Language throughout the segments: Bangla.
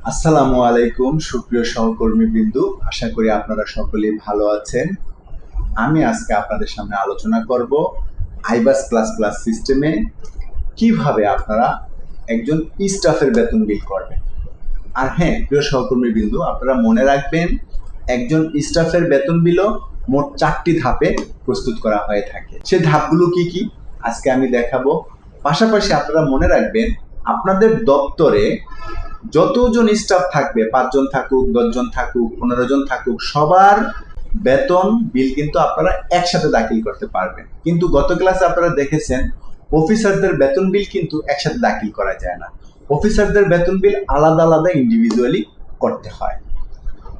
আসসালামু আলাইকুম সুপ্রিয় সহকর্মীবৃন্দ, আশা করি আপনারা সকলেই ভালো আছেন। আমি আজকে আপনাদের সামনে আলোচনা করব আইবাস প্লাস প্লাস সিস্টেমে কিভাবে আপনারা একজন স্টাফের বেতন বিল করবেন। আর হ্যাঁ, প্রিয় সহকর্মীবৃন্দ, আপনারা মনে রাখবেন একজন স্টাফের বেতন বিলও মোট 4টি ধাপে প্রস্তুত করা হয়ে থাকে। সেই ধাপগুলো কি কি আজকে আমি দেখাবো। পাশাপাশি আপনারা মনে রাখবেন আপনাদের দপ্তরে যতজন স্টাফ থাকবে, 5 জন থাকুক, 10 জন থাকুক, 15 জন থাকুক, সবার বেতন বিল কিন্তু আপনারা একসাথে দাখিল করতে পারবেন। কিন্তু গত ক্লাসে আপনারা দেখেছেন অফিসারদের বেতন বিল কিন্তু একসাথে দাখিল করা যায় না। অফিসারদের বেতন বিল আলাদা আলাদা ইন্ডিভিজুয়ালি করতে হয়।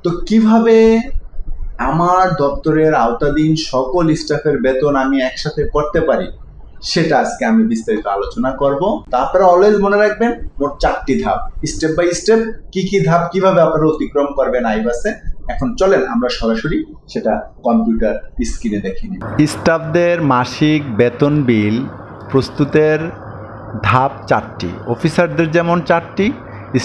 তো কিভাবে আমার দপ্তরের আওতাধীন সকল স্টাফের বেতন আমি একসাথে করতে পারি সেটা আজকে আমি বিস্তারিত আলোচনা করব। তা আপনারা অলওয়েজ মনে রাখবেন মোট 4টি ধাপ, স্টেপ বাই স্টেপ কি কি ধাপ কিভাবে আপনারা অতিক্রম করবেন আইবাসে। এখন চলেন আমরা সরাসরি সেটা কম্পিউটার স্ক্রিনে দেখে নিই। স্টাফদের মাসিক বেতন বিল প্রস্তুতের ধাপ 4টি। অফিসারদের যেমন 4টি,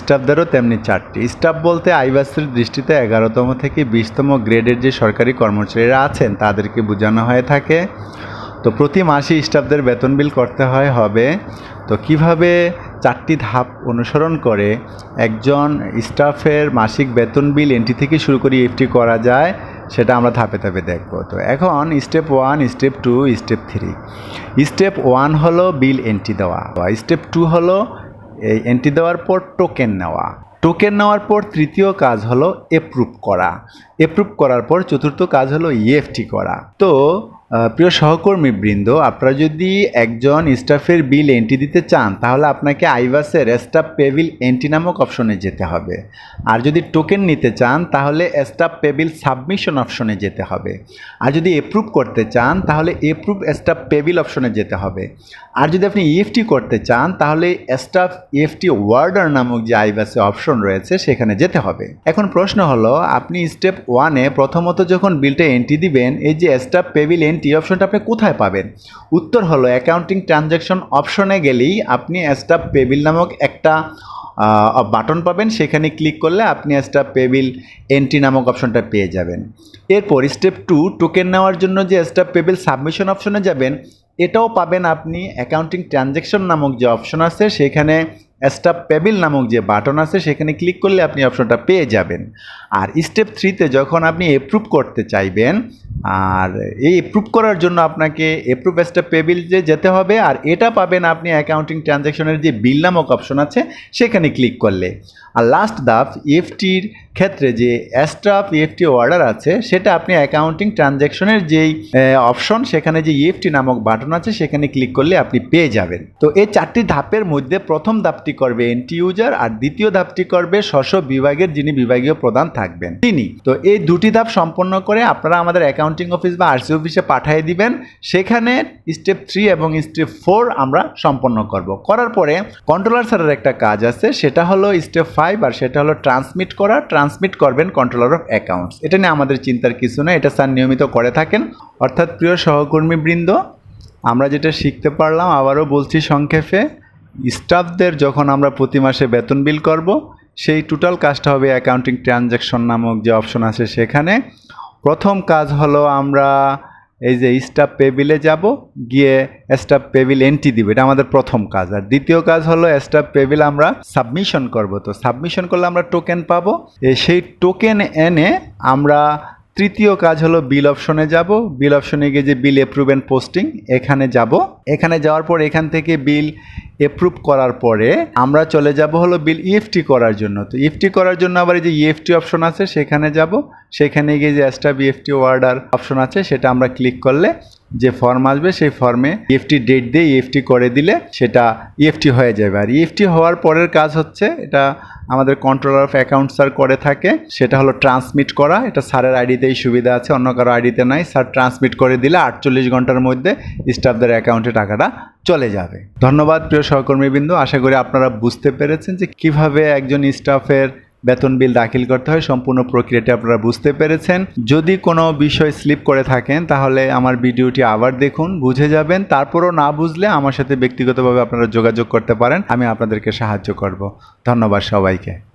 স্টাফদেরও তেমনি 4টি। স্টাফ বলতে আইবাসের দৃষ্টিতে 11তম থেকে 20তম গ্রেডের যে সরকারি কর্মচারীরা আছেন তাদেরকে বোঝানো হয়ে থাকে। তো প্রতি মাসে স্টাফদের বেতন বিল করতে হবে। তো কিভাবে 4টি ধাপ অনুসরণ করে একজন স্টাফের মাসিক বেতন বিল এন্ট্রি থেকে শুরু করে এফটি করা যায় সেটা আমরা ধাপে ধাপে দেখব। তো এখন স্টেপ 1, স্টেপ 2, স্টেপ 3। স্টেপ 1 হলো বিল এন্ট্রি দেওয়া। স্টেপ 2 হলো এই এন্ট্রি দেওয়ার পর টোকেন নেওয়া। টোকেন নেওয়ার পর তৃতীয় কাজ হলো এপ্রুভ করা। এপ্রুভ করার পর চতুর্থ কাজ হলো ইএফটি করা। তো প্রিয় সহকর্মীবৃন্দ, আপনারা যদি একজন স্টাফের বিল এন্ট্রি দিতে চান তাহলে আপনাকে আইবাসের স্টাফ পে বিল এন্ট্রি নামক অপশনে যেতে হবে। আর যদি টোকেন নিতে চান তাহলে স্টাফ পে বিল সাবমিশন অপশনে যেতে হবে। আর যদি এপ্রুভ করতে চান তাহলে এপ্রুভ স্টাফ পে বিল অপশনে যেতে হবে। আর যদি আপনি ইএফটি করতে চান তাহলে স্টাফ ইএফটি ওয়ার্ডার নামক যে আইবাসে অপশন রয়েছে সেখানে যেতে হবে। এখন প্রশ্ন হলো, আপনি স্টেপ 1-এ প্রথমত যখন বিলটা এন্ট্রি দিবেন এই যে স্টাফ পে বিল এন্ট্রি অপশনটা আপনি কোথায় পাবেন? উত্তর হলো অ্যাকাউন্টিং ট্রানজ্যাকশন অপশনে গেলেই আপনি স্টাফ পে বিল নামক একটা বাটন পাবেন। সেখানে ক্লিক করলে আপনি স্টাফ পে বিল এন্ট্রি নামক অপশনটা পেয়ে যাবেন। এরপর স্টেপ 2, টোকেন নেওয়ার জন্য যে স্টাফ পে বিল সাবমিশন অপশনে যাবেন এটাও পাবেন আপনি অ্যাকাউন্টিং ট্রানজ্যাকশন নামক যে অপশন আছে সেখানে স্টাফ পে বিল নামক যে বাটন আছে সেখানে ক্লিক করলে আপনি অপশনটা পেয়ে যাবেন। আর স্টেপ 3-তে যখন আপনি এপ্রুভ করতে চাইবেন, আর এই এপ্রুভ করার জন্য আপনাকে এপ্রুভ স্টাফ পে বিল যে যেতে হবে, আর এটা পাবেন আপনি অ্যাকাউন্টিং ট্রানজ্যাকশনের যে বিল নামক অপশন আছে সেখানে ক্লিক করলে। আর লাস্ট ধাপ ইএফটির ক্ষেত্রে যে স্টাফ ইএফটি অর্ডার আছে সেটা আপনি অ্যাকাউন্টিং ট্রানজ্যাকশনের যেই অপশন সেখানে যে ইএফটি নামক বাটন আছে সেখানে ক্লিক করলে আপনি পেয়ে যাবেন। তো এই 4টি ধাপের মধ্যে প্রথম ধাপটি করবে এন্ট্রি ইউজার, আর দ্বিতীয় ধাপটি করবে স্ব বিভাগের যিনি বিভাগীয় প্রধান থাকবেন তিনি। তো এই দুটি ধাপ সম্পন্ন করে আপনারা আমাদের অ্যাকাউন্টিং অফিস বা আরসি অফিসে পাঠিয়ে দিবেন। সেখানে স্টেপ 3 এবং স্টেপ 4 আমরা সম্পন্ন করব। করার পরে কন্ট্রোলার স্যারের একটা কাজ আছে, সেটা হলো স্টেপ 5, আর সেটা হলো ট্রান্সমিট করা। ট্রান্সমিট করবেন কন্ট্রোলার অফ অ্যাকাউন্টস। এটা নিয়ে আমাদের চিন্তার কিছু না, এটা স্যার নিয়মিত করে থাকেন। অর্থাৎ প্রিয় সহকর্মীবৃন্দ, আমরা যেটা শিখতে পারলাম আবারও বলছি সংক্ষেপে, স্টাফদের যখন আমরা প্রতি মাসে বেতন বিল করব সেই টোটাল কাজটা হবে অ্যাকাউন্টিং ট্রানজ্যাকশন নামক যে অপশন আছে সেখানে। প্রথম কাজ হলো আমরা এই যে স্টাফ পে বিলে যাব, গিয়ে স্টাফ পে বিল এন্ট্রি দিব, এটা আমাদের প্রথম কাজ। আর দ্বিতীয় কাজ হলো স্টাফ পে বিল আমরা সাবমিশন করব। তো সাবমিশন করলে আমরা টোকেন পাবো। সেই টোকেন এনে আমরা তৃতীয় কাজ হলো বিল অপশনে যাব। বিল অপশনে গিয়ে যে বিল এপ্রুভ অ্যান্ড পোস্টিং এখানে যাব। এখানে যাওয়ার পর এখান থেকে বিল এপ্রুভ করার পরে আমরা চলে যাব হলো বিল ইএফটি করার জন্য। তো ইএফটি করার জন্য আবার এই যে ইএফটি অপশন আছে সেখানে যাব। সেখানে গিয়ে যে স্টাফ ইএফটি অর্ডার অপশন আছে সেটা আমরা ক্লিক করলে যে ফর্ম আসবে সেই ফর্মে ইএফটি ডেট দিয়ে ইএফটি করে দিলে সেটা ইএফটি হয়ে যাবে। আর ইএফটি হওয়ার পরের কাজ হচ্ছে, এটা আমাদের কন্ট্রোলার অফ অ্যাকাউন্ট স্যার করে থাকে, সেটা হলো ট্রান্সমিট করা। এটা স্যারের আইডিতেই সুবিধা আছে, অন্য কারো আইডিতে নাই। স্যার ট্রান্সমিট করে দিলে 48 ঘন্টার মধ্যে স্টাফদের অ্যাকাউন্টে টাকাটা চলে যাবে। ধন্যবাদ প্রিয় সহকর্মীবৃন্দ, আশা করি আপনারা বুঝতে পেরেছেন যে কিভাবে একজন স্টাফের বেতন বিল দাখিল করতে হয়। সম্পূর্ণ প্রক্রিয়াটি আপনারা বুঝতে পেরেছেন। যদি কোনো বিষয় স্লিপ করে থাকেন তাহলে আমার ভিডিওটি আবার দেখুন, বুঝে যাবেন। তারপরও না বুঝলে আমার সাথে ব্যক্তিগতভাবে আপনারা যোগাযোগ করতে পারেন, আমি আপনাদেরকে সাহায্য করব। ধন্যবাদ সবাইকে।